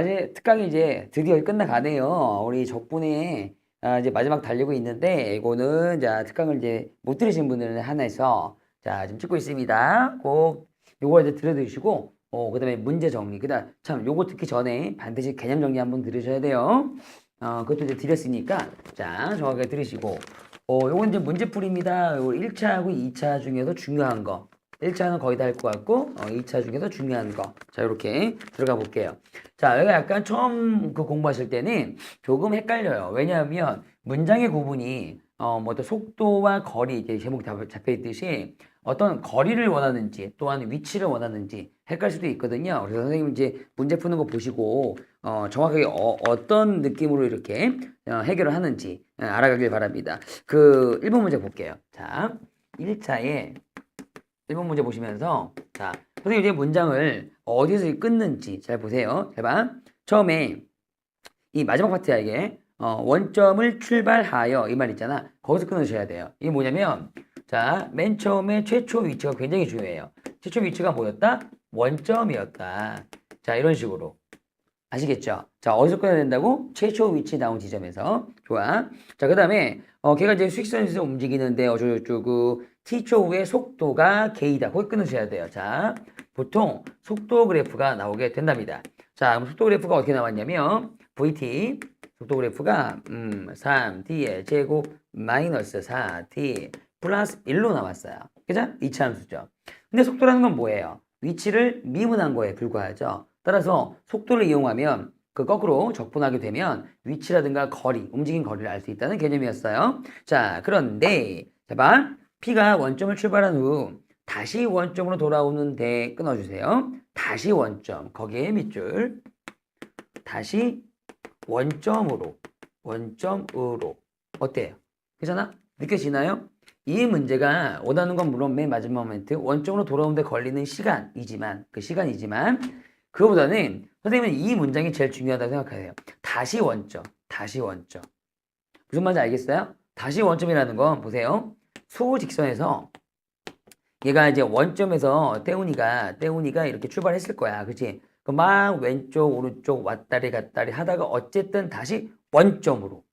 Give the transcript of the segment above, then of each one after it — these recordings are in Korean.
이제 특강이 이제 드디어 끝나가네요. 우리 적분에 이제 마지막 달리고 있는데 이거는 자 특강을 이제 못 들으신 분들은 하나에서 자 지금 찍고 있습니다. 꼭 요거 이제 들어두시고 그다음에 문제 정리. 그다음 참 요거 듣기 전에 반드시 개념 정리 한번 들으셔야 돼요. 그것도 이제 드렸으니까 자 정확하게 들으시고 요건 이제 문제풀이입니다. 요 1차하고 2차 중에서 중요한 거. 1차는 거의 다 할 것 같고 2차 중에서 중요한 거. 자 이렇게 들어가 볼게요. 자 여기가 약간 처음 그 공부하실 때는 조금 헷갈려요. 왜냐하면 문장의 구분이 뭐 어떤 속도와 거리 이제 제목 잡혀 있듯이 어떤 거리를 원하는지 또한 위치를 원하는지 헷갈릴 수도 있거든요. 그래서 선생님 이제 문제 푸는 거 보시고 정확하게 어떤 느낌으로 이렇게 해결을 하는지 알아가길 바랍니다. 그 1번 문제 볼게요. 자 1차에 1번 문제 보시면서 자 선생님 이제 문장을 어디서 끊는지 잘 보세요. 잘 봐. 처음에 이 마지막 파트야 이게 원점을 출발하여 이 말 있잖아. 거기서 끊으셔야 돼요. 이게 뭐냐면 자 맨 처음에 최초 위치가 굉장히 중요해요. 최초 위치가 뭐였다? 원점이었다. 자 이런 식으로 아시겠죠? 자 어디서 끊어야 된다고? 최초 위치 나온 지점에서. 좋아. 자 그 다음에 걔가 이제 수직선에서 움직이는데 어쩌고저쩌고 t초 후에 속도가 k다. 거기 끊으셔야 돼요. 자 보통 속도 그래프가 나오게 된답니다. 자 그럼 속도 그래프가 어떻게 나왔냐면 vt 속도 그래프가 3t의 제곱 마이너스 4t 플러스 1로 나왔어요. 그죠? 이차 함수죠. 근데 속도라는 건 뭐예요? 위치를 미분한 거에 불과하죠. 따라서 속도를 이용하면 그 거꾸로 적분하게 되면 위치라든가 거리, 움직인 거리를 알 수 있다는 개념이었어요. 자, 그런데 봐. P가 원점을 출발한 후 다시 원점으로 돌아오는데 끊어주세요. 다시 원점, 거기에 밑줄. 다시 원점으로. 어때요? 괜찮아? 느껴지나요? 이 문제가 원하는 건 물론 맨 마지막 멘트 원점으로 돌아오는데 걸리는 시간이지만 그거보다는 선생님은 이 문장이 제일 중요하다고 생각해요. 다시 원점. 무슨 말인지 알겠어요? 다시 원점이라는 건 보세요. 수직선에서 얘가 이제 원점에서 떼우니가 이렇게 출발했을 거야. 그치? 막 왼쪽 오른쪽 왔다리 갔다리 하다가 어쨌든 다시 원점으로.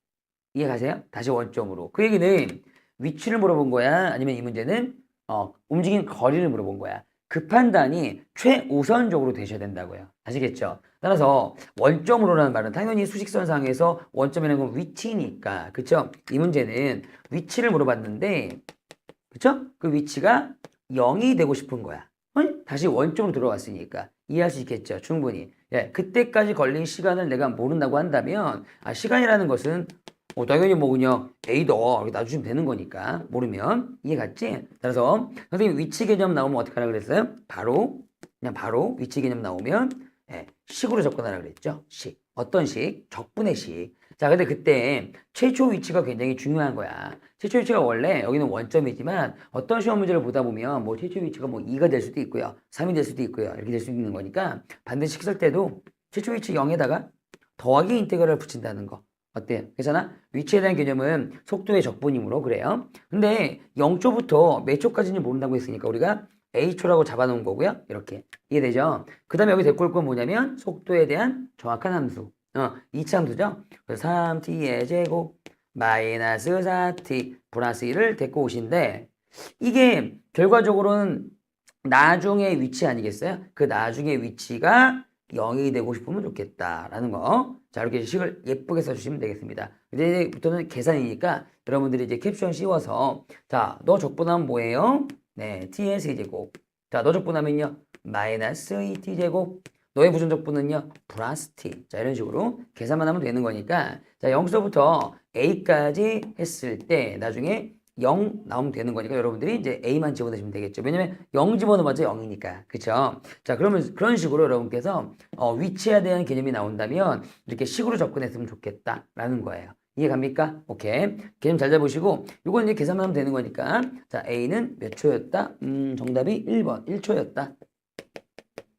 이해가세요? 다시 원점으로. 그 얘기는 위치를 물어본 거야? 아니면 이 문제는 움직인 거리를 물어본 거야? 그 판단이 최우선적으로 되셔야 된다고요. 아시겠죠? 따라서 원점으로라는 말은 당연히 수직선상에서 원점이라는 건 위치니까. 그쵸? 이 문제는 위치를 물어봤는데 그쵸? 그 위치가 0이 되고 싶은 거야. 다시 원점으로 들어왔으니까. 이해할 수 있겠죠? 충분히. 예, 그때까지 걸린 시간을 내가 모른다고 한다면 시간이라는 것은 당연히 뭐 그냥 A더 이렇게 놔주시면 되는 거니까 모르면 이해 갔지? 따라서 선생님 위치 개념 나오면 어떻게 하라 그랬어요? 그냥 바로 위치 개념 나오면 식으로 접근하라 그랬죠? 식. 어떤 식? 적분의 식. 자 근데 그때 최초 위치가 굉장히 중요한 거야. 최초 위치가 원래 여기는 원점이지만 어떤 시험 문제를 보다 보면 뭐 최초 위치가 뭐 2가 될 수도 있고요. 3이 될 수도 있고요. 이렇게 될 수 있는 거니까 반드시 식 쓸 때도 최초 위치 0에다가 더하기 인테그랄을 붙인다는 거. 어때요? 괜찮아? 위치에 대한 개념은 속도의 적분이므로 그래요. 근데 0초부터 몇 초까지는 모른다고 했으니까 우리가 A초라고 잡아놓은 거고요. 이렇게. 이해되죠? 그 다음에 여기 데리고 올 건 뭐냐면 속도에 대한 정확한 함수. 2차 함수죠? 그래서 3t의 제곱 마이너스 4t 플러스 1을 데리고 오신데 이게 결과적으로는 나중에 위치 아니겠어요? 그 나중에 위치가 0이 되고 싶으면 좋겠다라는 거. 자, 이렇게 식을 예쁘게 써주시면 되겠습니다. 이제부터는 계산이니까 여러분들이 이제 캡션 씌워서 자, 너 적분하면 뭐예요? 네, t의 세제곱. 자, 너 적분하면요. 마이너스 2t제곱. 너의 부정적분은요. 플러스 t. 자, 이런 식으로 계산만 하면 되는 거니까 자, 0서부터 a까지 했을 때 나중에 0 나오면 되는 거니까 여러분들이 이제 A만 집어넣으시면 되겠죠. 왜냐면 0 집어넣어봤자 0이니까. 그쵸? 자, 그러면 그런 식으로 여러분께서 위치에 대한 개념이 나온다면 이렇게 식으로 접근했으면 좋겠다라는 거예요. 이해 갑니까? 오케이. 개념 잘 잡으시고 이건 이제 계산만 하면 되는 거니까 자, A는 몇 초였다? 정답이 1번. 1초였다.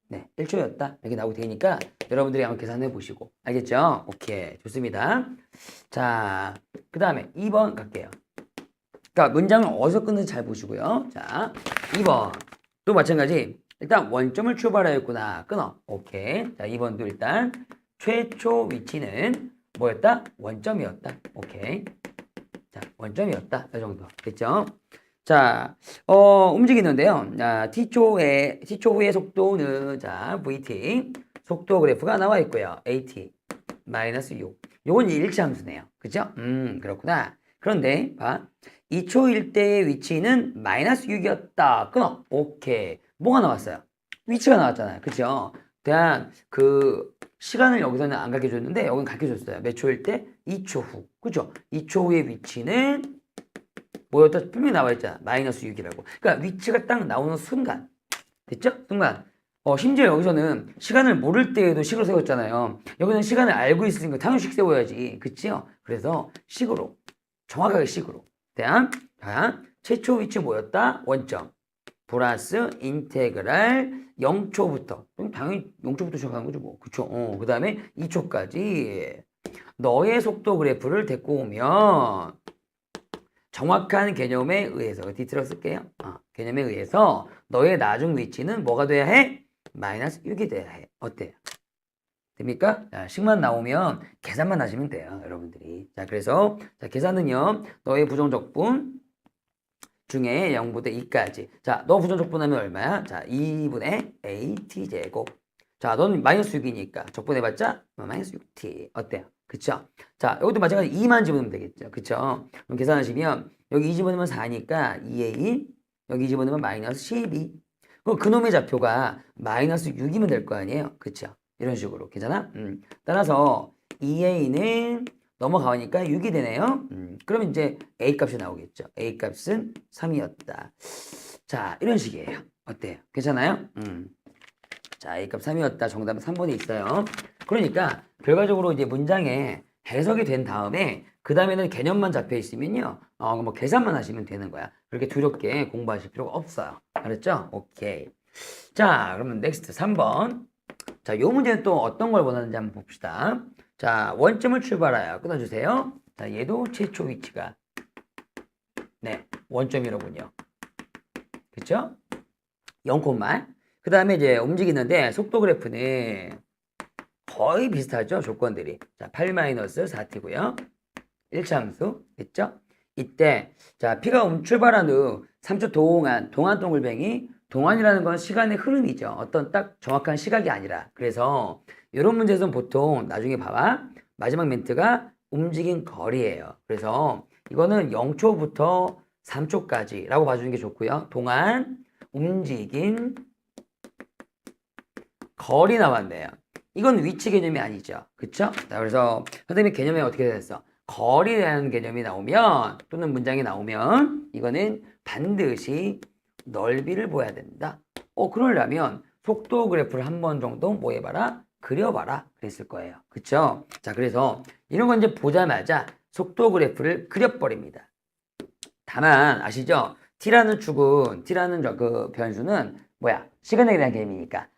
네, 1초였다. 이렇게 나오게 되니까 여러분들이 한번 계산해 보시고. 알겠죠? 오케이. 좋습니다. 자, 그 다음에 2번 갈게요. 그러니까 문장을 어디서 끊는지 잘 보시고요. 자, 2번. 또 마찬가지. 일단 원점을 출발하였구나. 끊어. 오케이. 자, 2번도 일단 최초 위치는 뭐였다? 원점이었다. 오케이. 자, 원점이었다. 이 정도. 됐죠? 자, 움직이는데요. 자, t초 후의 속도는, 자, vt. 속도 그래프가 나와 있고요. at. 마이너스 6. 요건 일치 함수네요. 그죠? 그렇구나. 그런데, 봐. 2초일 때의 위치는 마이너스 6이었다. 끊어. 오케이. 뭐가 나왔어요? 위치가 나왔잖아요. 그죠? 대한 시간을 여기서는 안 가르쳐줬는데, 여기는 가르쳐줬어요. 몇 초일 때? 2초 후. 그죠? 2초 후의 위치는 뭐였다? 분명히 나와 있잖아. 마이너스 6이라고. 그러니까 위치가 딱 나오는 순간. 됐죠? 순간. 심지어 여기서는 시간을 모를 때에도 식으로 세웠잖아요. 여기는 시간을 알고 있으니까 당연히 식 세워야지. 그치요? 그래서 식으로. 정확하게 식으로. 대한, 최초 위치 뭐였다? 원점. 플러스 인테그랄 0초부터. 당연히 0초부터 시작하는 거죠, 뭐. 그쵸? 그 다음에 2초까지. 너의 속도 그래프를 데리고 오면, 정확한 개념에 의해서, 뒤틀어 쓸게요. 개념에 의해서, 너의 나중 위치는 뭐가 돼야 해? 마이너스 6이 돼야 해. 어때요? 됩니까? 자, 식만 나오면 계산만 하시면 돼요, 여러분들이. 자, 그래서, 자, 계산은요, 너의 부정적분 중에 0부터 2까지. 자, 너 부정적분하면 얼마야? 자, 2분의 AT제곱. 자, 넌 마이너스 6이니까 적분해봤자 마이너스 6T. 어때요? 그쵸? 자, 이것도 마찬가지 2만 집어넣으면 되겠죠. 그쵸? 그럼 계산하시면 여기 2 집어넣으면 4니까 2의 1, 여기 2 집어넣으면 마이너스 12. 그럼 그놈의 좌표가 마이너스 6이면 될 거 아니에요? 그쵸? 이런 식으로. 괜찮아? 따라서 2a는 넘어가니까 6이 되네요. 그러면 이제 a 값이 나오겠죠. a 값은 3이었다. 자, 이런 식이에요. 어때요? 괜찮아요? 자, a 값 3이었다. 정답은 3번에 있어요. 그러니까 결과적으로 이제 문장에 해석이 된 다음에 그 다음에는 개념만 잡혀 있으면요. 뭐 계산만 하시면 되는 거야. 그렇게 두렵게 공부하실 필요가 없어요. 알았죠? 오케이. 자, 그러면 넥스트 3번. 자, 요 문제는 또 어떤 걸 원하는지 한번 봅시다. 자, 원점을 출발하여 끊어주세요. 자, 얘도 최초 위치가 네, 원점이로군요. 그쵸? 0, 그 다음에 이제 움직이는데 속도 그래프는 거의 비슷하죠, 조건들이. 자, 8-4t고요. 1차 함수, 됐죠? 이때, 자, P가 출발한 후 3초 동안, 동글뱅이, 동안이라는 건 시간의 흐름이죠. 어떤 딱 정확한 시각이 아니라. 그래서 이런 문제에서는 보통 나중에 봐봐. 마지막 멘트가 움직인 거리예요. 그래서 이거는 0초부터 3초까지 라고 봐주는 게 좋고요. 동안, 움직인 거리 나왔네요. 이건 위치 개념이 아니죠. 그쵸? 자, 그래서 선생님 개념이 어떻게 됐어? 거리라는 개념이 나오면 또는 문장이 나오면 이거는 반드시 넓이를 보여야 된다. 그러려면 속도 그래프를 한 번 정도 뭐 해봐라? 그려봐라. 그랬을 거예요. 그쵸? 자, 그래서 이런 건 이제 보자마자 속도 그래프를 그려버립니다. 다만 아시죠? t라는 축은 t라는 그 변수는 뭐야? 시간에 대한 개념이니까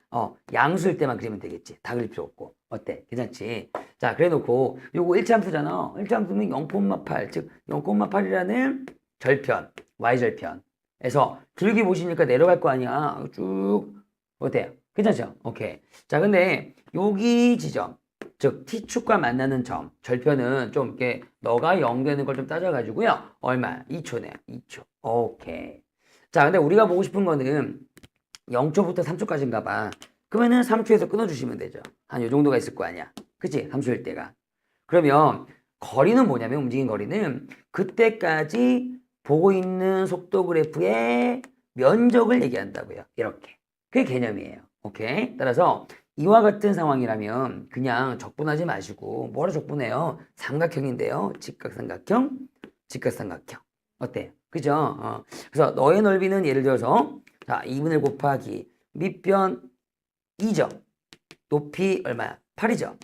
양수일 때만 그리면 되겠지. 다 그릴 필요 없고. 어때? 괜찮지? 자, 그래 놓고 요거 1차함수잖아. 1차함수는 0,8, 즉 0,8이라는 절편, y절편에서 줄기 보시니까 내려갈 거 아니야. 쭉 어때요? 괜찮죠? 오케이. 자, 근데 여기 지점, 즉 t축과 만나는 점, 절편은 좀 이렇게 너가 0 되는 걸 좀 따져가지고요. 얼마? 2초네요. 2초. 오케이. 자, 근데 우리가 보고 싶은 거는 0초부터 3초까지인가 봐. 그러면은 3초에서 끊어주시면 되죠. 한 요 정도가 있을 거 아니야. 그치? 3초일 때가. 그러면 거리는 뭐냐면 움직인 거리는 그때까지 보고 있는 속도 그래프의 면적을 얘기한다고요. 이렇게. 그게 개념이에요. 오케이? 따라서 이와 같은 상황이라면 그냥 적분하지 마시고 뭐라 적분해요? 삼각형인데요. 직각삼각형, 직각삼각형. 어때요? 그죠? 그래서 너의 넓이는 예를 들어서 자, 2분의 1 곱하기 밑변 2죠. 높이 얼마야? 8이죠.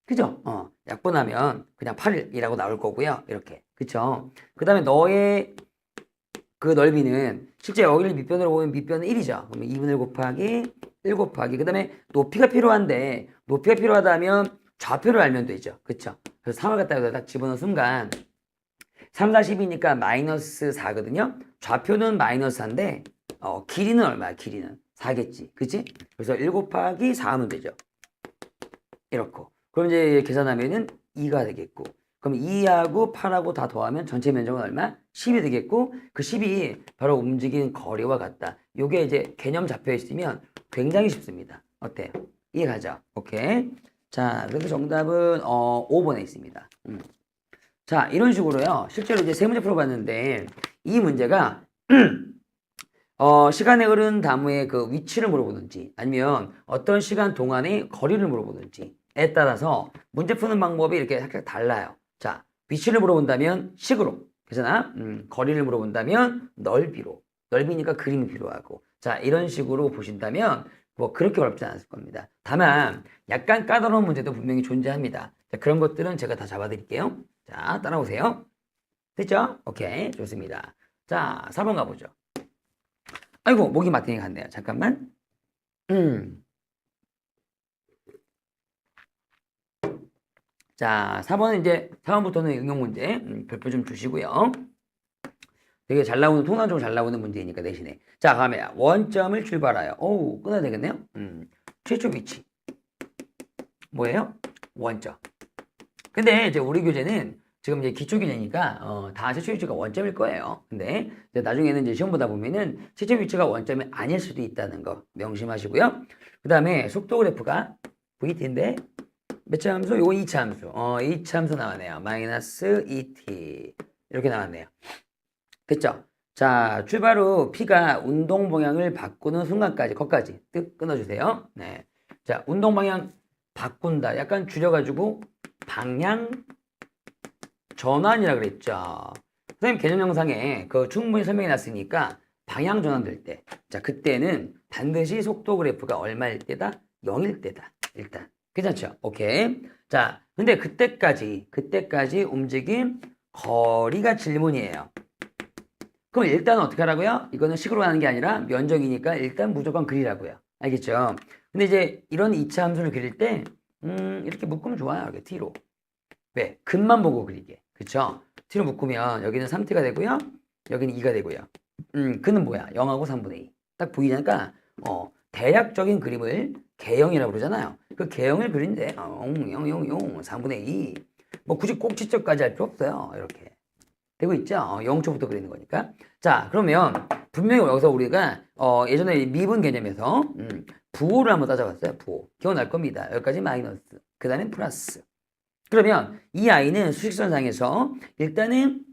그죠? 약분하면 그냥 8이라고 나올 거고요. 이렇게. 그쵸? 그 다음에 너의 그 넓이는 실제 여기를 밑변으로 보면 밑변은 1이죠. 그러면 2분의 1 곱하기 1 곱하기 그 다음에 높이가 필요한데 높이가 필요하다면 좌표를 알면 되죠. 그쵸? 그래서 3을 갖다 여기다 딱 집어넣은 순간 3, 4, 10이니까 마이너스 4거든요. 좌표는 마이너스 4인데 길이는 얼마야? 길이는 4겠지. 그치? 그래서 1 곱하기 4 하면 되죠. 이렇고. 그럼 이제 계산하면은 2가 되겠고. 그럼 2하고 8하고 다 더하면 전체 면적은 얼마? 10이 되겠고, 그 10이 바로 움직인 거리와 같다. 요게 이제 개념 잡혀 있으면 굉장히 쉽습니다. 어때요? 이해가죠? 오케이. 자, 그래서 정답은 5번에 있습니다. 자, 이런 식으로요. 실제로 이제 세 문제 풀어봤는데 이 문제가 시간에 흐른 나무의 그 위치를 물어보든지 아니면 어떤 시간 동안의 거리를 물어보든지에 따라서 문제 푸는 방법이 이렇게 살짝 달라요. 자, 위치를 물어본다면 식으로. 그잖아. 거리를 물어본다면 넓이로. 넓이니까 그림이 필요하고. 자, 이런 식으로 보신다면 뭐 그렇게 어렵지 않을 겁니다. 다만 약간 까다로운 문제도 분명히 존재합니다. 자, 그런 것들은 제가 다 잡아드릴게요. 자, 따라오세요. 됐죠? 오케이, 좋습니다. 자, 4번 가보죠. 아이고, 목이 마탱이 갔네요. 잠깐만. 자, 4번은 이제 4번부터는 응용 문제 별표 좀 주시고요. 되게 잘 나오는, 통상적으로 잘 나오는 문제이니까 대신에. 자, 가면 원점을 출발하여. 오우, 끊어야 되겠네요. 최초 위치. 뭐예요? 원점. 근데 이제 우리 교재는 지금 이제 기초 교재니까 다 최초 위치가 원점일 거예요. 근데 이제 나중에는 이제 시험 보다 보면은 최초 위치가 원점이 아닐 수도 있다는 거 명심하시고요. 그 다음에 속도 그래프가 VT인데 몇 차 함수? 요거 2차 함수. 2차 함수 나왔네요. 마이너스 2t 이렇게 나왔네요. 됐죠? 자, 출발 후 P가 운동 방향을 바꾸는 순간까지 거기까지 뜩 끊어주세요. 네. 자, 운동 방향 바꾼다. 약간 줄여가지고 방향 전환이라 그랬죠. 선생님 개념 영상에 그 충분히 설명해 놨으니까 방향 전환될 때, 자, 그때는 반드시 속도 그래프가 얼마일 때다? 0일 때다. 일단. 괜찮죠? 오케이. 자, 근데 그때까지 움직임 거리가 질문이에요. 그럼 일단 어떻게 하라고요? 이거는 식으로 하는 게 아니라 면적이니까 일단 무조건 그리라고요. 알겠죠? 근데 이제 이런 2차 함수를 그릴 때, 이렇게 묶으면 좋아요. 이렇게 t로. 왜? 근만 보고 그리게. 그쵸? t로 묶으면 여기는 3t가 되고요. 여기는 2가 되고요. 근은 뭐야? 0하고 3분의 2. 딱 보이니까, 대략적인 그림을 개형이라고 그러잖아요. 그 개형을 그린데, 3분의 2. 뭐 굳이 꼭지점까지 할 필요 없어요. 이렇게. 되고 있죠? 0초부터 그리는 거니까. 자, 그러면 분명히 여기서 우리가 예전에 미분 개념에서 부호를 한번 따져봤어요. 부호. 기억날 겁니다. 여기까지 마이너스. 그 다음에 플러스. 그러면 이 아이는 수직선상에서 일단은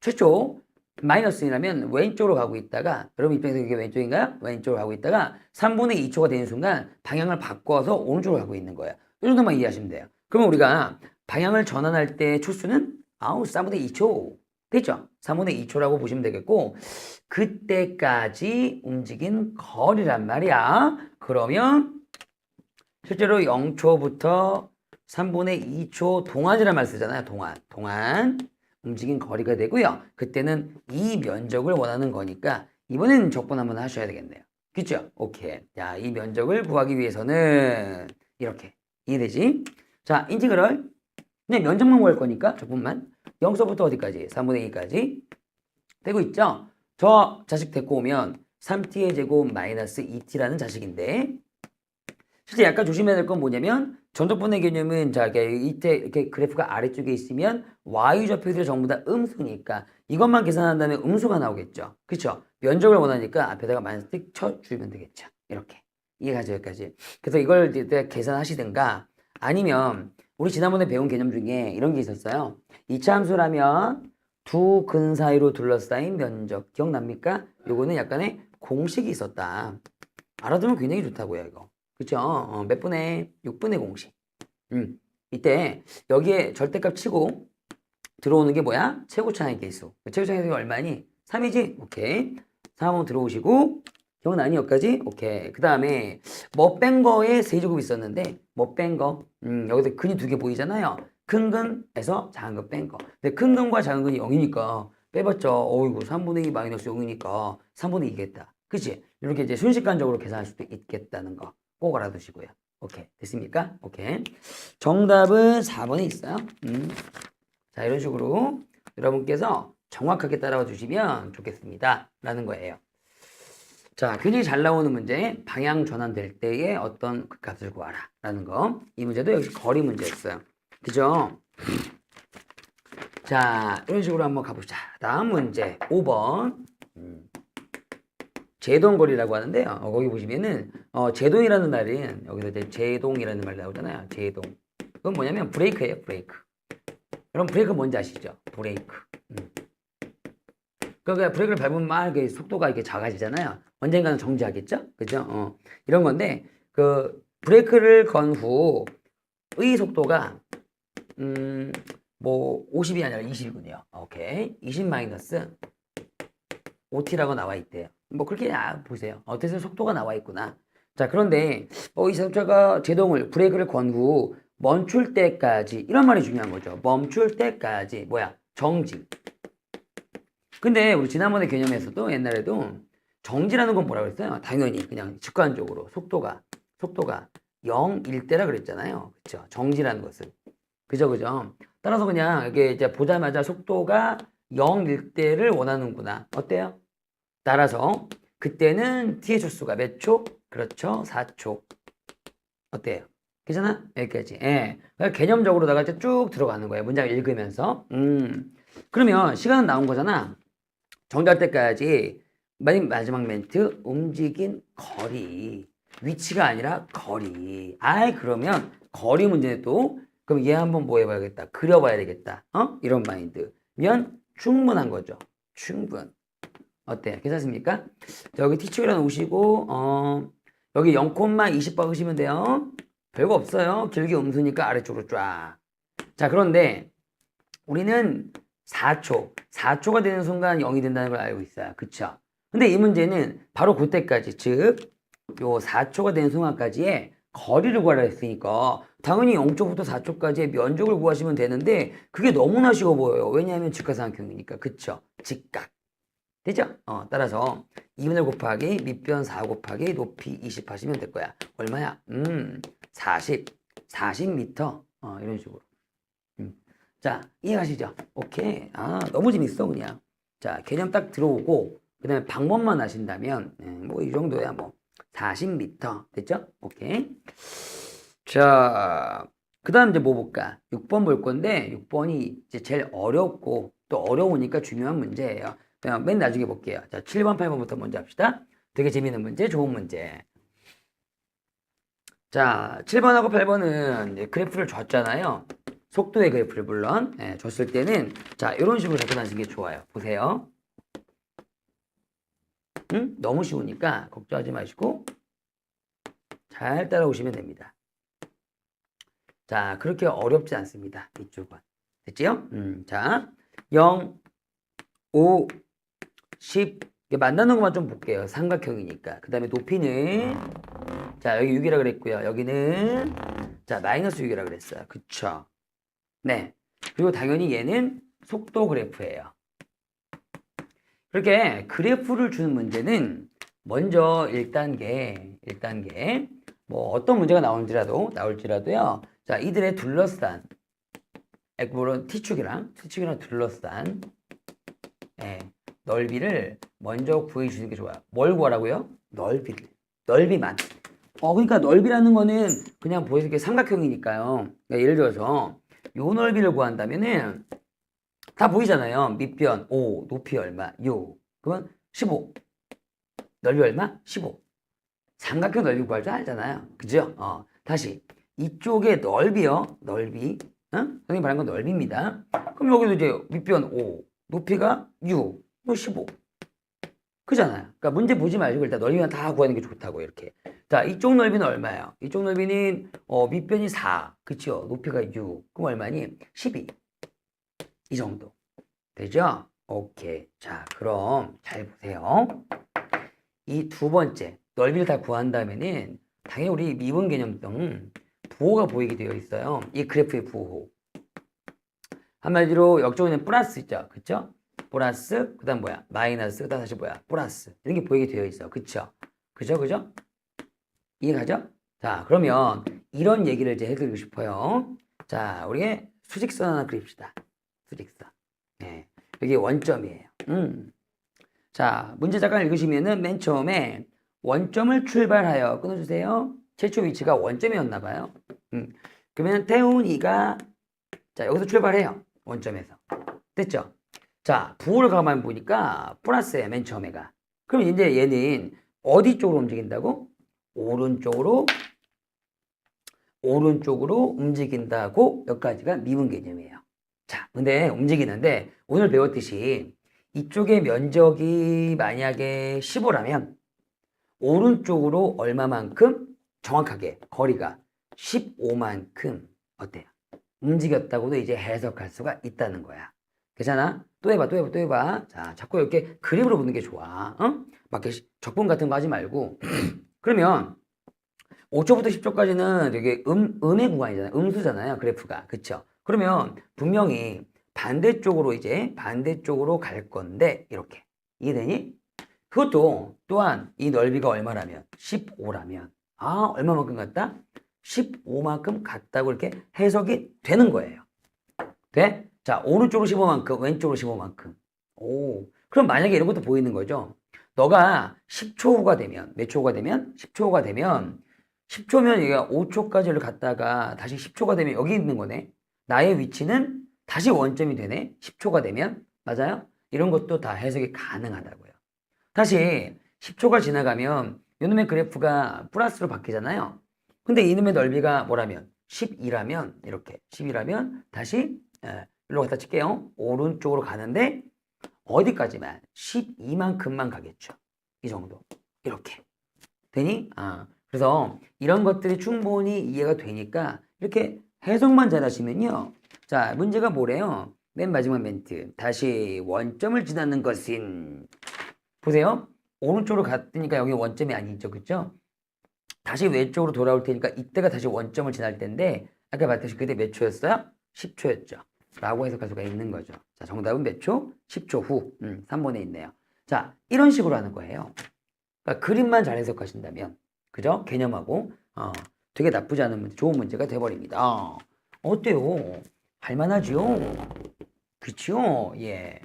최초 마이너스라면 왼쪽으로 가고 있다가 여러분 입장에서 이게 왼쪽인가요? 왼쪽으로 가고 있다가 3분의 2초가 되는 순간 방향을 바꿔서 오른쪽으로 가고 있는 거예요. 이 정도만 이해하시면 돼요. 그러면 우리가 방향을 전환할 때 초수는 4분의 2초. 됐죠? 3분의 2초라고 보시면 되겠고 그때까지 움직인 거리란 말이야. 그러면 실제로 0초부터 3분의 2초 동안이라는 말 쓰잖아요. 동안 움직인 거리가 되고요. 그때는 이 면적을 원하는 거니까 이번에는 적분 한번 하셔야 되겠네요. 그쵸? 오케이. 자, 이 면적을 구하기 위해서는 이렇게 이해되지? 자, 인티그럴 그냥 면적만 구할 거니까 적분만 0서부터 어디까지? 3분의 2까지 되고 있죠? 저 자식 데리고 오면 3t의 제곱 마이너스 2t라는 자식인데 실제 약간 조심해야 될 건 뭐냐면 전적분의 개념은 자 이때 이렇게 그래프가 아래쪽에 있으면 y좌표들이 전부 다 음수니까 이것만 계산한다면 음수가 나오겠죠. 그렇죠? 면적을 원하니까 앞에다가 마이너스 띡 쳐주면 되겠죠. 이렇게 이해가죠 여기까지. 그래서 이걸 이때 계산하시든가 아니면 우리 지난번에 배운 개념 중에 이런 게 있었어요. 2차 함수라면 두 근 사이로 둘러싸인 면적 기억납니까? 요거는 약간의 공식이 있었다. 알아두면 굉장히 좋다고요 이거. 그쵸? 몇 분의 6분의 공식. 이때 여기에 절대값 치고 들어오는 게 뭐야? 최고차항의 개수. 최고차항의 개수가 얼마니? 3이지? 오케이. 3하고 들어오시고 기억나니 여기까지? 오케이. 그 다음에 뭐 뺀 거에 세제곱 있었는데 뭐 뺀 거. 여기서 근이 두 개 보이잖아요. 큰 근에서 작은 근 뺀 거. 근데 큰 근과 작은 근이 0이니까 빼봤죠. 어이구 3분의 2 마이너스 0이니까 3분의 2겠다. 그치? 이렇게 이제 순식간적으로 계산할 수도 있겠다는 거. 꼭 알아두시고요. 오케이. 됐습니까? 오케이. 정답은 4번에 있어요. 자, 이런 식으로 여러분께서 정확하게 따라와 주시면 좋겠습니다. 라는 거예요. 자, 굉장히 잘 나오는 문제. 방향 전환될 때의 어떤 값을 구하라. 라는 거. 이 문제도 역시 거리 문제였어요. 그죠? 자, 이런 식으로 한번 가보자. 다음 문제. 5번. 제동거리라고 하는데요. 거기 보시면은, 제동이라는 말은, 여기서 이제 제동이라는 말 나오잖아요. 제동. 그건 뭐냐면 브레이크예요, 브레이크. 여러분, 브레이크 뭔지 아시죠? 브레이크. 그러니까 브레이크를 밟으면 막 이렇게 속도가 이렇게 작아지잖아요. 언젠가는 정지하겠죠? 그죠? 이런 건데, 그, 브레이크를 건 후의 속도가, 뭐, 50이 아니라 20이군요. 오케이. 20 마이너스 5t라고 나와 있대요. 뭐, 그렇게, 보세요. 어쨌든 속도가 나와 있구나. 자, 그런데, 이 자동차가 제동을, 브레이크를 건 후, 멈출 때까지, 이런 말이 중요한 거죠. 멈출 때까지, 뭐야, 정지. 근데 우리 지난번에 개념에서도 옛날에도 정지라는 건 뭐라고 했어요? 당연히 그냥 직관적으로 속도가 0일 때라 그랬잖아요. 그쵸? 정지라는 것은. 그죠? 따라서 그냥 이게 이제 보자마자 속도가 0일 때를 원하는구나. 어때요? 따라서 그때는 t의 초수가 몇 초? 그렇죠. 4초. 어때요? 괜찮아? 여기까지. 예. 그러니까 개념적으로다가 이제 쭉 들어가는 거예요. 문장을 읽으면서. 그러면 시간은 나온 거잖아. 정답 때까지 맨 마지막 멘트 움직인 거리 위치가 아니라 거리. 그러면 거리 문제도 그럼 얘 한번 뭐 해봐야겠다. 그려봐야 되겠다. 이런 마인드면 충분한 거죠. 충분. 어때요? 괜찮습니까? 자, 여기 T축이랑 오시고 여기 0,20 박으시면 돼요. 별거 없어요. 길게 음수니까 아래쪽으로 쫙. 자, 그런데 우리는 4초가 되는 순간 0이 된다는 걸 알고 있어요. 그쵸? 근데 이 문제는 바로 그때까지, 즉, 요 4초가 되는 순간까지의 거리를 구하라 했으니까, 당연히 0초부터 4초까지의 면적을 구하시면 되는데, 그게 너무나 쉬워 보여요. 왜냐하면 직각삼각형이니까. 그쵸? 직각. 되죠? 따라서 2분의 곱하기 밑변 4 곱하기 높이 20 하시면 될 거야. 얼마야? 40m. 이런 식으로. 자, 이해가시죠? 오케이. 너무 재밌어, 그냥. 자, 개념 딱 들어오고, 그 다음에 방법만 아신다면, 뭐, 이 정도야, 뭐. 40m. 됐죠? 오케이. 자, 그 다음 이제 뭐 볼까? 6번 볼 건데, 6번이 이제 제일 어렵고, 또 어려우니까 중요한 문제예요. 그냥 맨 나중에 볼게요. 자, 7번, 8번부터 먼저 합시다. 되게 재밌는 문제, 좋은 문제. 자, 7번하고 8번은 그래프를 줬잖아요. 속도의 그래프를 물론 줬을 때는 자 이런 식으로 접근하시는 게 좋아요. 보세요. 너무 쉬우니까 걱정하지 마시고 잘 따라오시면 됩니다. 자, 그렇게 어렵지 않습니다. 이쪽은. 됐지요? 자, 0, 5, 10 만나는 것만 좀 볼게요. 삼각형이니까. 그 다음에 높이는 자, 여기 6이라 그랬고요. 여기는 자, 마이너스 6이라 그랬어요. 그쵸? 네. 그리고 당연히 얘는 속도 그래프예요. 그렇게 그래프를 주는 문제는 먼저 1단계 뭐 어떤 문제가 나올지라도요. 자, 이들의 둘러싼 물론 T축이랑 둘러싼 넓이를 먼저 구해 주시는 게 좋아요. 뭘 구하라고요? 넓이만. 그러니까 넓이라는 거는 그냥 보이는 게 삼각형이니까요. 그러니까 예를 들어서 요 넓이를 구한다면은 다 보이잖아요. 밑변 5, 높이 얼마? 6. 그러면 15. 넓이 얼마? 15. 삼각형 넓이 구할 줄 알잖아요. 그죠? 다시 이쪽의 넓이요. 넓이. 선생님 말한 건 넓이입니다. 그럼 여기도 이제 밑변 5, 높이가 6, 뭐 15. 그잖아요. 그러니까 문제 보지 마시고 일단 넓이만 다 구하는 게 좋다고 이렇게. 자, 이쪽 넓이는 얼마예요? 이쪽 넓이는 밑변이 4, 그쵸? 높이가 6. 그럼 얼마니? 12. 이 정도. 되죠? 오케이. 자, 그럼 잘 보세요. 이 두 번째, 넓이를 다 구한 다음에는 당연히 우리 미분 개념성 부호가 보이게 되어 있어요. 이 그래프의 부호. 한마디로 역적은 플러스 있죠? 그쵸? 플러스, 그 다음 뭐야? 마이너스, 그 다음 다시 뭐야? 플러스. 이런 게 보이게 되어 있어. 그쵸? 그죠? 이해가죠? 자, 그러면 이런 얘기를 이제 해드리고 싶어요. 자, 우리 수직선 하나 그립시다. 수직선. 네. 여기 원점이에요. 자, 문제 잠깐 읽으시면은 맨 처음에 원점을 출발하여 끊어주세요. 최초 위치가 원점이었나 봐요. 그러면 태훈이가 자 여기서 출발해요. 원점에서. 됐죠? 자, 부호를 가만 보니까 플러스에 맨 처음에가. 그럼 이제 얘는 어디 쪽으로 움직인다고? 오른쪽으로 움직인다고 여기까지가 미분 개념이에요. 자, 근데 움직이는데 오늘 배웠듯이 이쪽의 면적이 만약에 15라면 오른쪽으로 얼마만큼? 정확하게 거리가 15만큼 어때요? 움직였다고도 이제 해석할 수가 있다는 거야. 괜찮아? 또 해봐. 자, 자꾸 이렇게 그림으로 보는 게 좋아. 어? 막 이렇게 적분 같은 거 하지 말고. 그러면 5초부터 10초까지는 되게 음의 구간이잖아요. 음수잖아요. 그래프가. 그쵸? 그러면 분명히 반대쪽으로 갈 건데, 이렇게. 이해되니? 그것도 또한 이 넓이가 얼마라면? 15라면. 아, 얼마만큼 같다? 15만큼 같다고 이렇게 해석이 되는 거예요. 돼? 자, 오른쪽으로 15만큼, 왼쪽으로 15만큼. 오. 그럼 만약에 이런 것도 보이는 거죠. 너가 10초 후가 되면, 몇 초 후가 되면? 10초 후가 되면, 10초면 얘가 5초까지를 갔다가 다시 10초가 되면 여기 있는 거네. 나의 위치는 다시 원점이 되네. 10초가 되면. 맞아요? 이런 것도 다 해석이 가능하다고요. 다시 10초가 지나가면 이놈의 그래프가 플러스로 바뀌잖아요. 근데 이놈의 넓이가 뭐라면? 12라면 이렇게 10이라면 다시 일로 갖다 칠게요. 오른쪽으로 가는데 어디까지만? 12만큼만 가겠죠. 이 정도. 이렇게. 되니? 그래서 이런 것들이 충분히 이해가 되니까 이렇게 해석만 잘하시면요. 자, 문제가 뭐래요? 맨 마지막 멘트. 다시 원점을 지나는 것은 보세요. 오른쪽으로 갔으니까 여기 원점이 아니죠. 그죠? 다시 왼쪽으로 돌아올 테니까 이때가 다시 원점을 지날 텐데 아까 봤듯이 그때 몇 초였어요? 10초였죠. 라고 해석할 수가 있는 거죠. 자, 정답은 몇 초? 10초 후. 3번에 있네요. 자, 이런 식으로 하는 거예요. 그러니까 그림만 잘 해석하신다면 그죠? 개념하고 되게 나쁘지 않은 문제, 좋은 문제가 돼버립니다. 어때요? 할만하지요? 그치요? 예.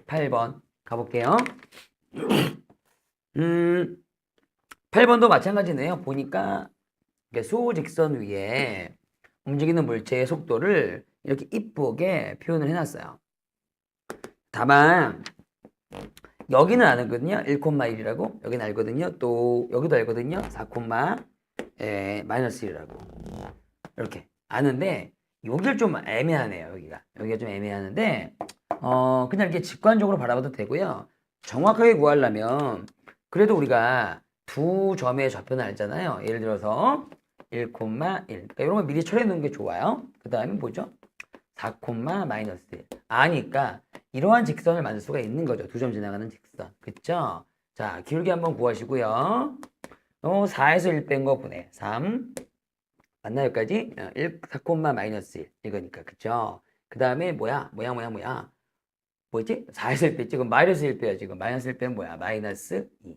8번 가볼게요. 8번도 마찬가지네요. 보니까 수직선 위에 움직이는 물체의 속도를 이렇게 이쁘게 표현을 해놨어요. 다만 여기는 아는거든요. 1,1이라고 여기는 알거든요. 또 여기도 알거든요. 4, 마이너스 1이라고 이렇게 아는데 여기를 좀 애매하네요. 여기가 좀 애매하는데 그냥 이렇게 직관적으로 바라봐도 되고요. 정확하게 구하려면 그래도 우리가 두 점의 좌표는 알잖아요. 예를 들어서 1,1 그러니까 이런 거 미리 처리해 놓는 게 좋아요. 그 다음에 뭐죠? 4, 마이너스 1 아니까 이러한 직선을 만들 수가 있는 거죠. 두 점 지나가는 직선. 그쵸? 자, 기울기 한번 구하시고요. 4에서 1 뺀 거 분해. 3. 맞나 여기까지? 4, 마이너스 1. 이거니까. 그쵸? 그 다음에 뭐야? 뭐지? 4에서 1 뺐지? 그럼 마이너스 1 빼야지. 지금 마이너스 1 빼면 뭐야? 마이너스 2.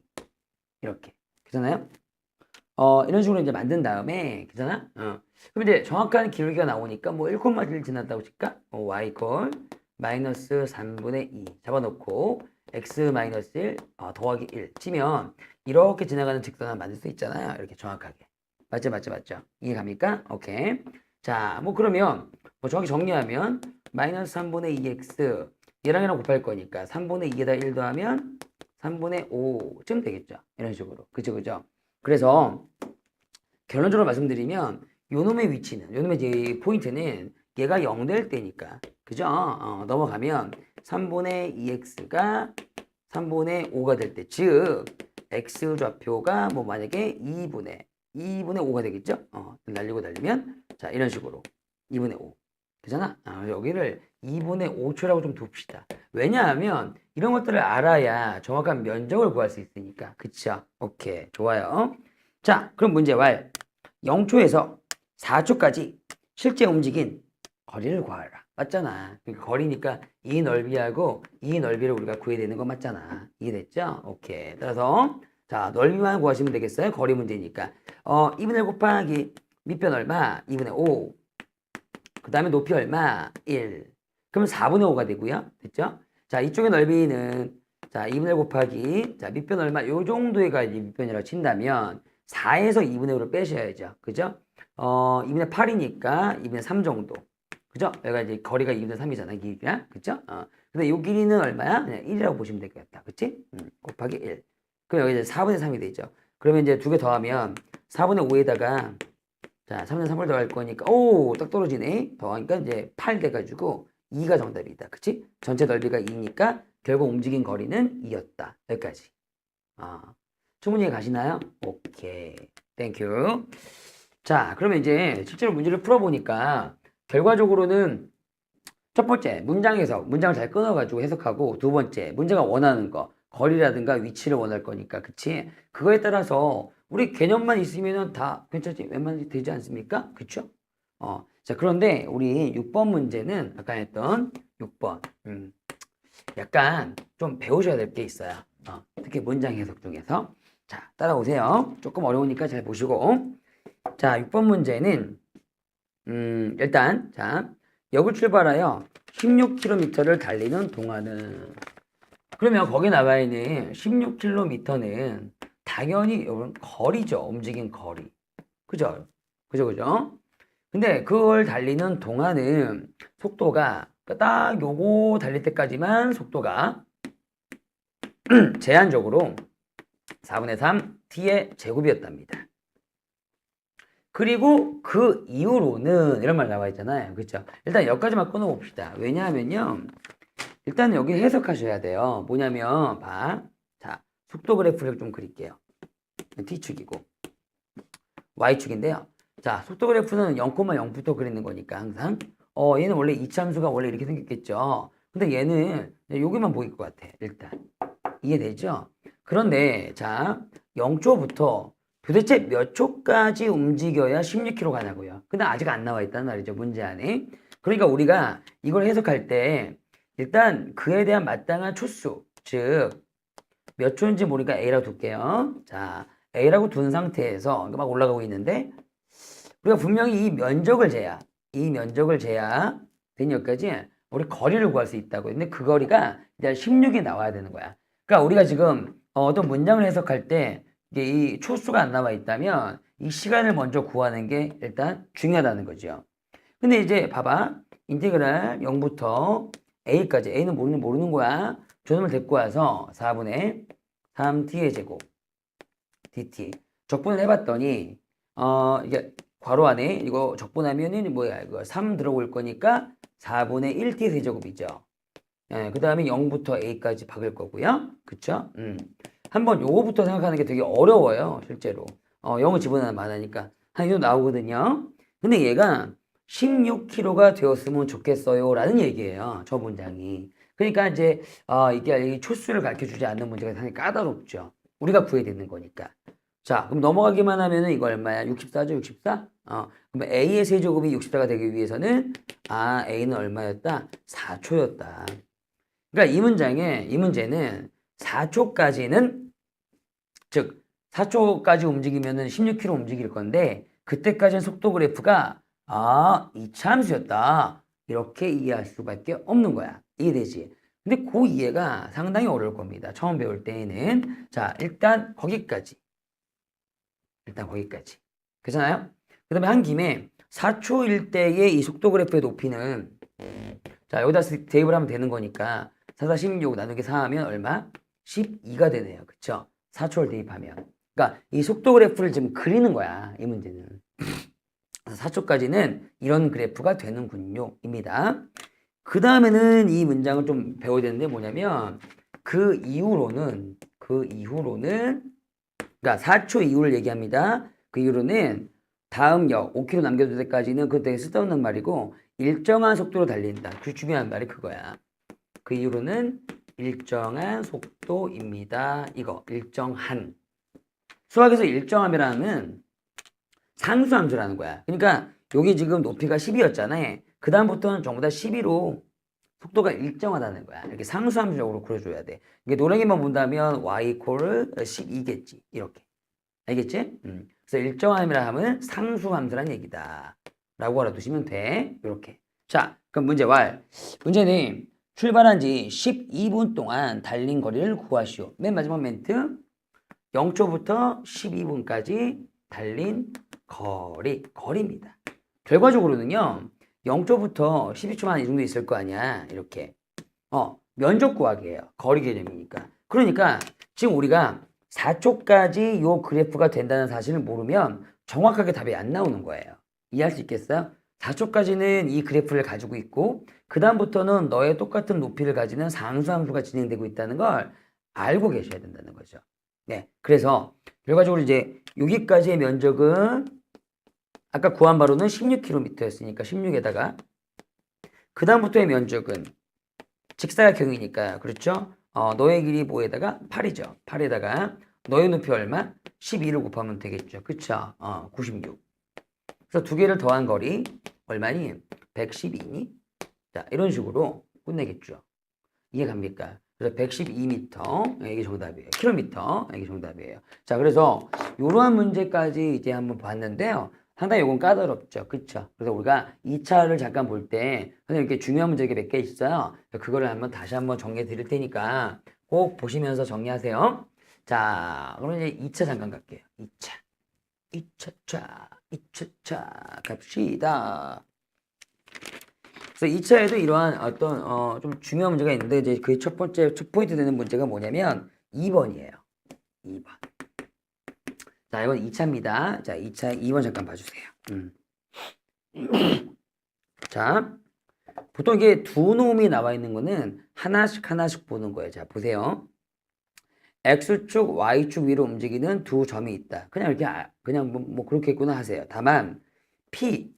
이렇게. 괜찮아요? 이런 식으로 이제 만든 다음에, 괜찮아? 그럼 이제 정확한 기울기가 나오니까 뭐 1,1 지났다고 칠까? y 콜 마이너스 3분의 2 잡아놓고 x 마이너스 1 더하기 1 치면 이렇게 지나가는 직선을 만들 수 있잖아요. 이렇게 정확하게. 맞죠? 이해 갑니까? 오케이. 자, 뭐 그러면 뭐 정확히 정리하면 마이너스 3분의 2x 얘랑 곱할 거니까 3분의 2에다 1 더하면 3분의 5쯤 되겠죠. 이런 식으로. 그죠? 그래서 결론적으로 말씀드리면 요놈의 위치는, 요놈의 이제 포인트는 얘가 0 될 때니까. 그죠? 넘어가면 3분의 2x가 3분의 5가 될 때, 즉 x 좌표가 뭐 만약에 2분의 5가 되겠죠? 날리면 자, 이런 식으로 2분의 5. 그잖아? 여기를 2분의 5초라고 좀 둡시다. 왜냐하면 이런 것들을 알아야 정확한 면적을 구할 수 있으니까. 그쵸? 오케이. 좋아요. 자, 그럼 문제 왈. 0초에서 4초까지 실제 움직인 거리를 구하라. 맞잖아. 그러니까 거리니까 이 넓이하고 이 넓이를 우리가 구해야 되는 거 맞잖아. 이해됐죠? 오케이. 따라서 자, 넓이만 구하시면 되겠어요. 거리 문제니까. 2분의 1 곱하기 밑변 얼마? 2분의 5. 그 다음에 높이 얼마? 1. 그럼 4분의 5가 되고요. 됐죠? 자, 이쪽의 넓이는 자, 2분의 1 곱하기, 자, 밑변 얼마? 요 정도가 이제 밑변이라고 친다면, 4에서 2분의 1을 빼셔야죠. 그죠? 2분의 8이니까 2분의 3 정도. 그죠? 여기가 이제 거리가 2분의 3이잖아, 길이가. 그죠? 근데 요 길이는 얼마야? 그냥 1이라고 보시면 되겠다. 그치? 곱하기 1. 그럼 여기 이제 4분의 3이 되죠. 그러면 이제 두 개 더하면 4분의 5에다가, 자, 3분의 3을 더할 거니까, 오, 딱 떨어지네. 더하니까 이제 8 돼가지고 2가 정답이다. 그치? 전체 넓이가 2니까 결국 움직인 거리는 2였다. 여기까지. 충분히 이해 가시나요? 오케이. 땡큐. 자, 그러면 이제 실제로 문제를 풀어보니까 결과적으로는 첫 번째, 문장에서 문장을 잘 끊어가지고 해석하고 두 번째, 문제가 원하는 거, 거리라든가 위치를 원할 거니까, 그치? 그거에 따라서 우리 개념만 있으면 다 괜찮지? 웬만하면 되지 않습니까? 그쵸? 자, 그런데 우리 6번 문제는 아까 했던 6번. 약간 좀 배우셔야 될 게 있어요. 특히 문장 해석 중에서. 자, 따라오세요. 조금 어려우니까 잘 보시고. 자, 6번 문제는, 일단, 자, 역을 출발하여 16km를 달리는 동안은, 그러면 거기 나와 있는 16km는 당연히 여러분 거리죠. 움직인 거리. 그죠? 그죠? 근데 그걸 달리는 동안은 속도가 딱 요거 달릴 때까지만 속도가 제한적으로 4분의 3 t의 제곱이었답니다. 그리고 그 이후로는 이런 말 나와 있잖아요. 그렇죠? 일단 여기까지만 끊어봅시다. 왜냐하면요. 일단 여기 해석하셔야 돼요. 뭐냐면 봐. 자, 속도 그래프를 좀 그릴게요. t축이고 y축인데요. 자, 속도 그래프는 0,0부터 그리는 거니까 항상 얘는 원래 이차함수가 원래 이렇게 생겼겠죠. 근데 얘는 여기만 보일 것 같아. 일단 이해되죠? 그런데 자, 0초부터 도대체 몇 초까지 움직여야 16km 가냐고요. 근데 아직 안 나와 있단 말이죠. 문제 안에. 그러니까 우리가 이걸 해석할 때 일단 그에 대한 마땅한 초수, 즉 몇 초인지 모르니까 A라고 둘게요. 자, A라고 둔 상태에서 막 올라가고 있는데 우리가 분명히 이 면적을 재야 된 여기까지 우리 거리를 구할 수 있다고. 근데 그 거리가 이제 16이 나와야 되는 거야. 그러니까 우리가 지금 어떤 문장을 해석할 때 이게 이 초수가 안 나와 있다면 이 시간을 먼저 구하는 게 일단 중요하다는 거죠. 근데 이제 봐봐. 인테그랄 0부터 a까지. a는 모르는 거야. 저놈을 데리고 와서 4분의 3t의 제곱 dt 적분을 해봤더니 이게 괄호 안에 이거 적분하면은 뭐야 이거 3 들어올 거니까 4분의 1t 세제곱이죠. 예, 그 다음에 0부터 a까지 박을 거고요. 그쵸? 한번 요거부터 생각하는 게 되게 어려워요. 실제로 0을 집어넣으면 많으니까 한 이도 나오거든요. 근데 얘가 16km가 되었으면 좋겠어요 라는 얘기예요. 저 문장이. 그러니까 이제 이게 초수를 가르쳐 주지 않는 문제가 상당히 까다롭죠. 우리가 구해야 되는 거니까. 자, 그럼 넘어가기만 하면은 이거 얼마야? 64죠, 64? 그럼 A의 세제곱이 64가 되기 위해서는, A는 얼마였다? 4초였다. 그러니까 이 문제는 4초까지는, 즉, 4초까지 움직이면은 16km 움직일 건데, 그때까지는 속도 그래프가, 이차 함수였다. 이렇게 이해할 수밖에 없는 거야. 이해되지? 근데 그 이해가 상당히 어려울 겁니다. 처음 배울 때에는. 자, 일단 거기까지. 괜찮아요? 그 다음에 한 김에 4초일 때의 이 속도 그래프의 높이는 자 여기다 대입을 하면 되는 거니까 4, 4, 16 나누기 4 하면 얼마? 12가 되네요. 그쵸? 4초를 대입하면. 그러니까 이 속도 그래프를 지금 그리는 거야. 이 문제는. 4초까지는 이런 그래프가 되는군요. 입니다. 그 다음에는 이 문장을 좀 배워야 되는데 뭐냐면 그 이후로는 그러니까 4초 이후를 얘기합니다. 그 이후로는 다음 역 5km 남겨둘 때까지는 그거 되게 쓸데없는 말이고 일정한 속도로 달린다. 그 중요한 말이 그거야. 그 이후로는 일정한 속도입니다. 이거 일정한. 수학에서 일정함이라는 상수함수라는 거야. 그러니까 여기 지금 높이가 10이었잖아요. 그 다음부터는 전부 다 11로 속도가 일정하다는 거야. 이렇게 상수함수적으로 그려줘야 돼. 이게 노랭이만 본다면 y equal 12겠지. 이렇게. 알겠지? 그래서 일정함이라 하면 상수함수란 얘기다. 라고 알아두시면 돼. 이렇게. 자, 그럼 문제 왈. 문제는 출발한 지 12분 동안 달린 거리를 구하시오. 맨 마지막 멘트. 0초부터 12분까지 달린 거리입니다. 결과적으로는요. 0초부터 12초만 이 정도 있을 거 아니야. 이렇게. 면적 구하기예요. 거리 개념이니까. 그러니까 지금 우리가 4초까지 요 그래프가 된다는 사실을 모르면 정확하게 답이 안 나오는 거예요. 이해할 수 있겠어요? 4초까지는 이 그래프를 가지고 있고 그 다음부터는 너의 똑같은 높이를 가지는 상수함수가 진행되고 있다는 걸 알고 계셔야 된다는 거죠. 네, 그래서 결과적으로 이제 여기까지의 면적은 아까 구한 바로는 16km였으니까 16에다가 그 다음부터의 면적은 직사각형이니까 그렇죠? 너의 길이 뭐에다가 8이죠. 8에다가 너의 높이 얼마? 12를 곱하면 되겠죠. 그쵸? 96. 그래서 두 개를 더한 거리 얼마니? 112니? 자, 이런 식으로 끝내겠죠. 이해 갑니까? 그래서 112m 이게 정답이에요. 킬로미터 이게 정답이에요. 자, 그래서 이러한 문제까지 이제 한번 봤는데요. 상당히 이건 까다롭죠. 그쵸? 그래서 우리가 2차를 잠깐 볼 때 이렇게 중요한 문제가 몇 개 있어요. 그거를 한번 다시 한번 정리해 드릴 테니까 꼭 보시면서 정리하세요. 자, 그럼 이제 2차 잠깐 갈게요. 2차 갑시다. 그래서 2차에도 이러한 어떤 좀 중요한 문제가 있는데 이제 그 첫 포인트 되는 문제가 뭐냐면 2번이에요. 2번. 자, 이건 2차입니다. 자, 2차 2번 잠깐 봐주세요. 자, 보통 이게 두 놈이 나와 있는 거는 하나씩 보는 거예요. 자, 보세요. X축, Y축 위로 움직이는 두 점이 있다. 그냥 이렇게 그냥 뭐 그렇겠구나 하세요. 다만 P의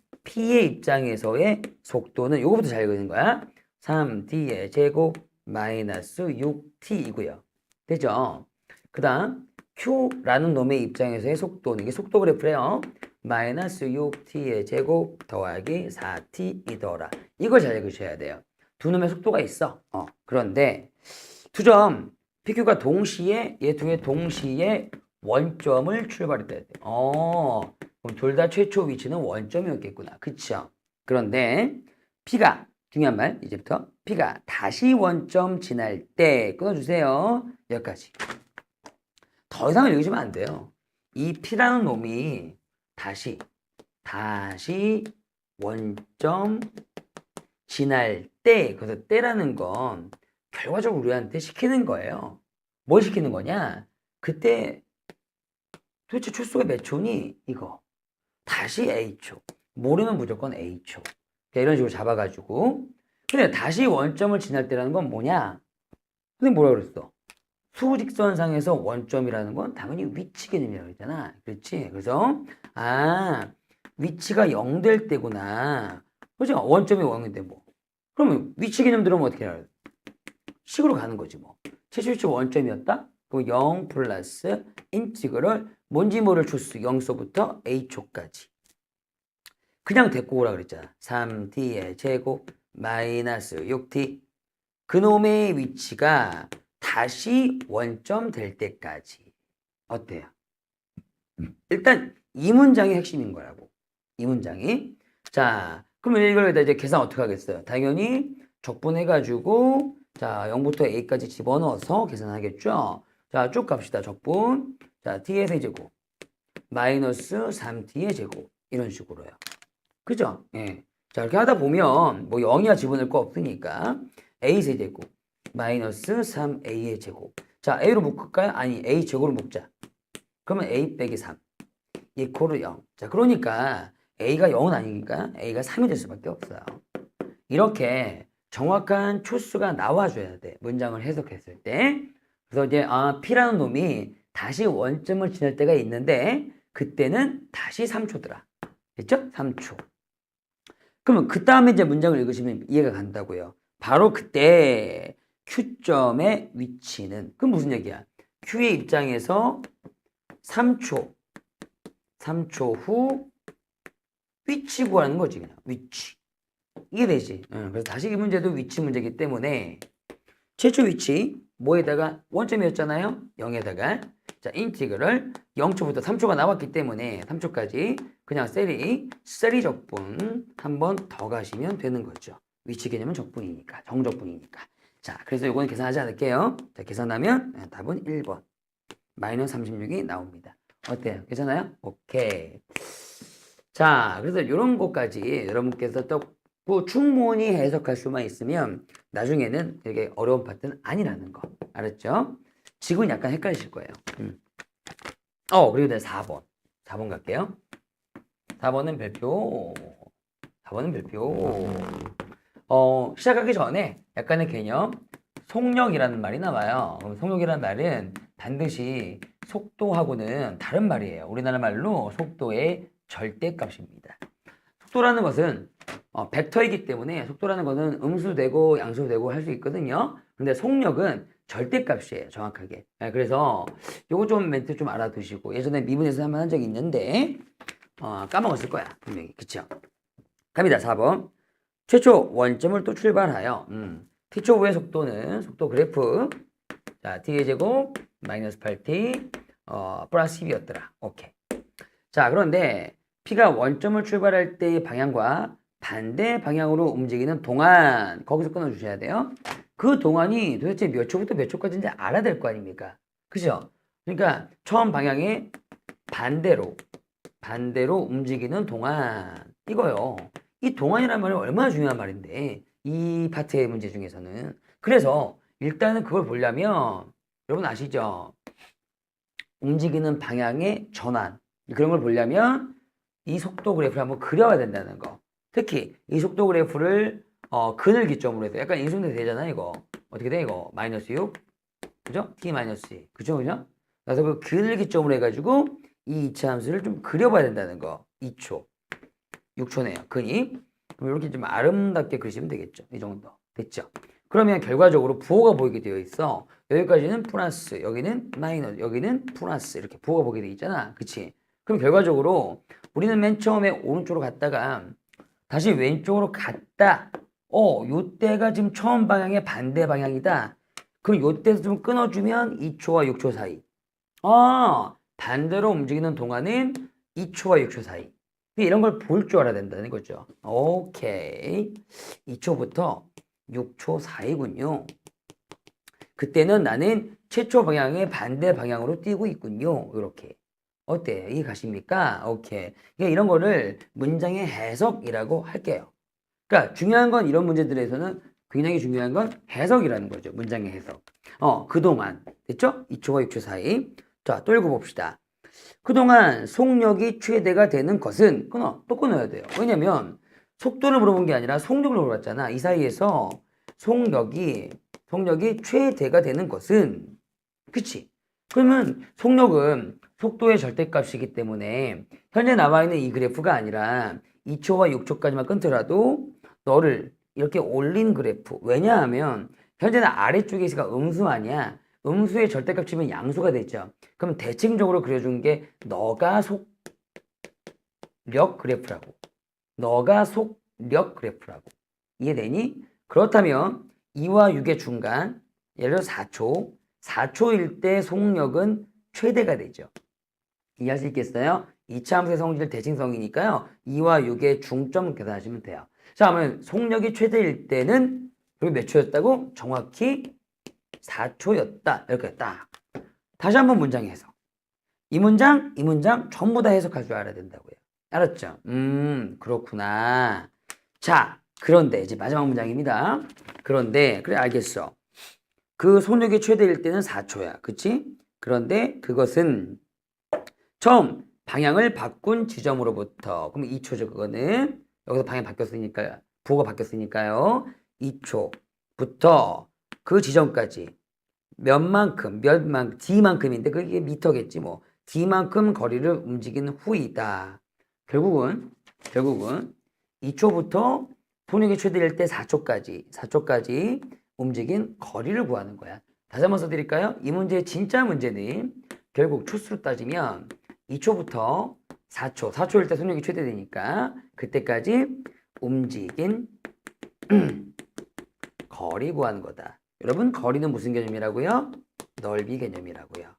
입장에서의 속도는 요거부터 잘 그리는 거야. 3T의 제곱 마이너스 6T이고요. 되죠? 그 다음 Q라는 놈의 입장에서의 속도는 이게 속도 그래프래요. 마이너스 6T의 제곱 더하기 4T이더라. 이걸 잘 그리셔야 돼요. 두 놈의 속도가 있어. 그런데 두 점 PQ가 동시에 얘 두 개 동시에 원점을 출발했다. 그럼 둘 다 최초 위치는 원점이었겠구나. 그쵸? 그런데 P가 중요한 말 이제부터 P가 다시 원점 지날 때 끊어주세요. 여기까지. 더 이상을 읽으시면 안 돼요. 이 P라는 놈이 다시 원점 지날 때 그래서 때라는 건 결과적으로 우리한테 시키는 거예요. 뭘 시키는 거냐? 그때 도대체 초수가 몇 초니? 이거. 다시 A초. 모르면 무조건 A초. 이런 식으로 잡아가지고. 근데 다시 원점을 지날 때라는 건 뭐냐? 근데 뭐라 그랬어? 수직선상에서 원점이라는 건 당연히 위치 개념이라고 했잖아. 그렇지? 그래서 위치가 0 될 때구나. 그죠? 원점이 0인데 뭐. 그러면 위치 개념 들으면 어떻게 해야 돼? 식으로 가는 거지 뭐. 최초 위치 원점이었다? 그럼 0 플러스 인티그럴 뭔지 모를 초수 0소부터 A초까지. 그냥 데리고 오라 그랬잖아. 3T의 제곱 마이너스 6T. 그놈의 위치가 다시 원점 될 때까지. 어때요? 일단 이 문장이 핵심인 거라고. 이 문장이. 자, 그러면 이걸 이제 계산 어떻게 하겠어요? 당연히 적분해가지고 자 0부터 A까지 집어넣어서 계산하겠죠? 자, 쭉 갑시다. 적분. 자, T의 세제곱 마이너스 3T의 제곱 이런 식으로요. 그죠? 예. 자, 이렇게 하다 보면 뭐 0이야 집어넣을 거 없으니까 A 세제곱 마이너스 3A의 제곱. 자, A로 묶을까요? 아니, A 제곱으로 묶자. 그러면 A 빼기 3 이코르 0. 자, 그러니까 A가 0은 아니니까 A가 3이 될 수밖에 없어요. 이렇게 정확한 초수가 나와줘야 돼. 문장을 해석했을 때. 그래서 이제 P라는 놈이 다시 원점을 지날 때가 있는데 그때는 다시 3초더라. 됐죠? 3초. 그러면 그 다음에 이제 문장을 읽으시면 이해가 간다고요. 바로 그때 Q점의 위치는 그럼 무슨 얘기야? Q의 입장에서 3초 후 위치 구하는 거지 그냥 위치. 이게 되지. 그래서 다시 이 문제도 위치 문제이기 때문에 최초 위치 뭐에다가 원점이었잖아요. 0에다가 자 인티그럴 0초부터 3초가 나왔기 때문에 3초까지 그냥 셀이 적분 한 번 더 가시면 되는 거죠. 위치 개념은 적분이니까 정적분이니까. 자, 그래서 요거는 계산하지 않을게요. 자, 계산하면 답은 1번. 마이너스 36이 나옵니다. 어때요? 괜찮아요? 오케이. 자, 그래서 이런 것까지 여러분께서 또 충분히 해석할 수만 있으면 나중에는 되게 어려운 파트는 아니라는 거. 알았죠? 지금 약간 헷갈리실 거예요. 그리고 4번. 4번 갈게요. 4번은 별표. 4번은 별표. 시작하기 전에 약간의 개념, 속력이라는 말이 나와요. 그럼 속력이라는 말은 반드시 속도하고는 다른 말이에요. 우리나라 말로 속도의 절대값입니다. 속도라는 것은 벡터이기 때문에 속도라는 것은 음수되고 양수되고 할 수 있거든요. 근데 속력은 절대값이에요. 정확하게. 그래서 요거 좀 멘트 좀 알아두시고 예전에 미분에서 한번 한 적이 있는데 까먹었을 거야. 분명히. 그쵸? 갑니다. 4번. 최초 원점을 또 출발하여 t초 후의 속도는 속도 그래프 자 t의 제곱 마이너스 8t 플러스 10이었더라. 오케이. 자 그런데 p가 원점을 출발할 때의 방향과 반대 방향으로 움직이는 동안 거기서 끊어주셔야 돼요. 그 동안이 도대체 몇 초부터 몇 초까지인지 알아야 될 거 아닙니까? 그죠? 그러니까 처음 방향의 반대로 움직이는 동안 이거요. 이 동안이라는 말은 얼마나 중요한 말인데 이 파트의 문제 중에서는 그래서 일단은 그걸 보려면 여러분 아시죠? 움직이는 방향의 전환 그런 걸 보려면 이 속도 그래프를 한번 그려야 된다는 거. 특히 이 속도 그래프를 근을 기점으로 해서 약간 인수분해 되잖아요. 이거 어떻게 돼 이거? 마이너스 6 그죠? t 마이너스 2 그죠? 그죠? 그래서 그 근을 기점으로 해가지고 이 이차함수를 좀 그려봐야 된다는 거. 2초 6초네요. 근이. 그럼 이렇게 좀 아름답게 그리시면 되겠죠. 이 정도. 됐죠? 그러면 결과적으로 부호가 보이게 되어 있어. 여기까지는 플러스, 여기는 마이너스, 여기는 플러스 이렇게 부호가 보이게 되어 있잖아. 그치? 그럼 결과적으로 우리는 맨 처음에 오른쪽으로 갔다가 다시 왼쪽으로 갔다. 요때가 지금 처음 방향의 반대 방향이다. 그럼 요때에서 좀 끊어주면 2초와 6초 사이. 반대로 움직이는 동안은 2초와 6초 사이. 이런 걸 볼 줄 알아야 된다는 거죠. 오케이. 2초부터 6초 사이군요. 그때는 나는 최초 방향의 반대 방향으로 뛰고 있군요. 이렇게. 어때? 이해 가십니까? 오케이. 그러니까 이런 거를 문장의 해석이라고 할게요. 그러니까 중요한 건 이런 문제들에서는 굉장히 중요한 건 해석이라는 거죠. 문장의 해석. 그동안. 됐죠? 2초와 6초 사이. 자, 또 읽어봅시다. 그동안 속력이 최대가 되는 것은 또 끊어야 돼요. 왜냐면 속도를 물어본 게 아니라 속력을 물어봤잖아. 이 사이에서 속력이 최대가 되는 것은 그치? 그러면 속력은 속도의 절대값이기 때문에 현재 나와 있는 이 그래프가 아니라 2초와 6초까지만 끊더라도 너를 이렇게 올린 그래프 왜냐하면 현재는 아래쪽에 있으니까 음수 아니야. 음수의 절대값 치면 양수가 되죠. 그럼 대칭적으로 그려준 게 너가 속력 그래프라고. 너가 속력 그래프라고. 이해되니? 그렇다면 2와 6의 중간, 예를 들어 4초. 4초일 때 속력은 최대가 되죠. 이해할 수 있겠어요? 2차 함수의 성질 대칭성이니까요. 2와 6의 중점 계산하시면 돼요. 자, 그러면 속력이 최대일 때는 여기 몇 초였다고? 정확히 4초였다. 이렇게 딱. 다시 한번 문장 해석. 이 문장 전부 다 해석할 줄 알아야 된다고요. 알았죠? 그렇구나. 자, 그런데 이제 마지막 문장입니다. 그런데 그래 알겠어. 그 속력이 최대일 때는 4초야. 그치? 그런데 그것은 처음 방향을 바꾼 지점으로부터 그럼 2초죠. 그거는 여기서 방향 바뀌었으니까 부호가 바뀌었으니까요. 2초부터 그 지점까지 d만큼인데 그게 미터겠지 뭐. d만큼 거리를 움직인 후이다. 결국은 2초부터 속력이 최대일 때 4초까지 움직인 거리를 구하는 거야. 다시 한번 써드릴까요? 이 문제의 진짜 문제는 결국 초수로 따지면 2초부터 4초일 때 속력이 최대되니까 그때까지 움직인 거리 구하는 거다. 여러분 거리는 무슨 개념이라고요? 넓이 개념이라고요.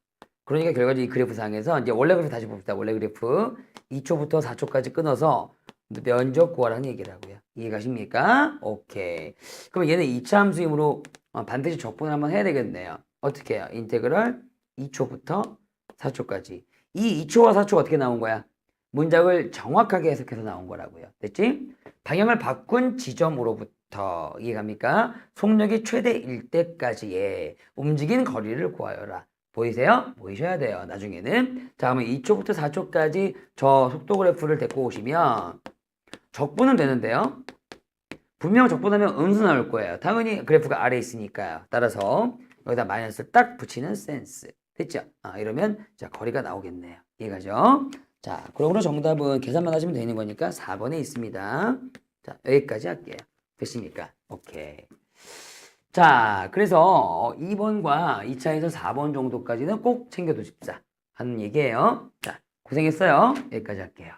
그러니까 결과적으로 이 그래프상에서 이제 원래 그래프 다시 봅시다. 원래 그래프 2초부터 4초까지 끊어서 면적 구하라는 얘기라고요. 이해 가십니까? 오케이. 그럼 얘는 2차 함수이므로 반드시 적분을 한번 해야 되겠네요. 어떻게 해요? 인테그럴 2초부터 4초까지. 이 2초와 4초가 어떻게 나온 거야? 문장을 정확하게 해석해서 나온 거라고요. 됐지? 방향을 바꾼 지점으로부터 이해갑니까? 속력이 최대일 때까지의 움직인 거리를 구하여라. 보이세요? 보이셔야 돼요. 나중에는. 자, 그러면 2초부터 4초까지 저 속도 그래프를 데리고 오시면 적분은 되는데요. 분명 적분하면 음수 나올 거예요. 당연히 그래프가 아래에 있으니까요. 따라서 여기다 마이너스를 딱 붙이는 센스. 됐죠? 이러면 자 거리가 나오겠네요. 이해가죠? 자, 그러므로 정답은 계산만 하시면 되는 거니까 4번에 있습니다. 자, 여기까지 할게요. 됐습니까? 오케이. 자, 그래서 2번과 2차에서 4번 정도까지는 꼭 챙겨두십사 하는 얘기예요. 자, 고생했어요. 여기까지 할게요.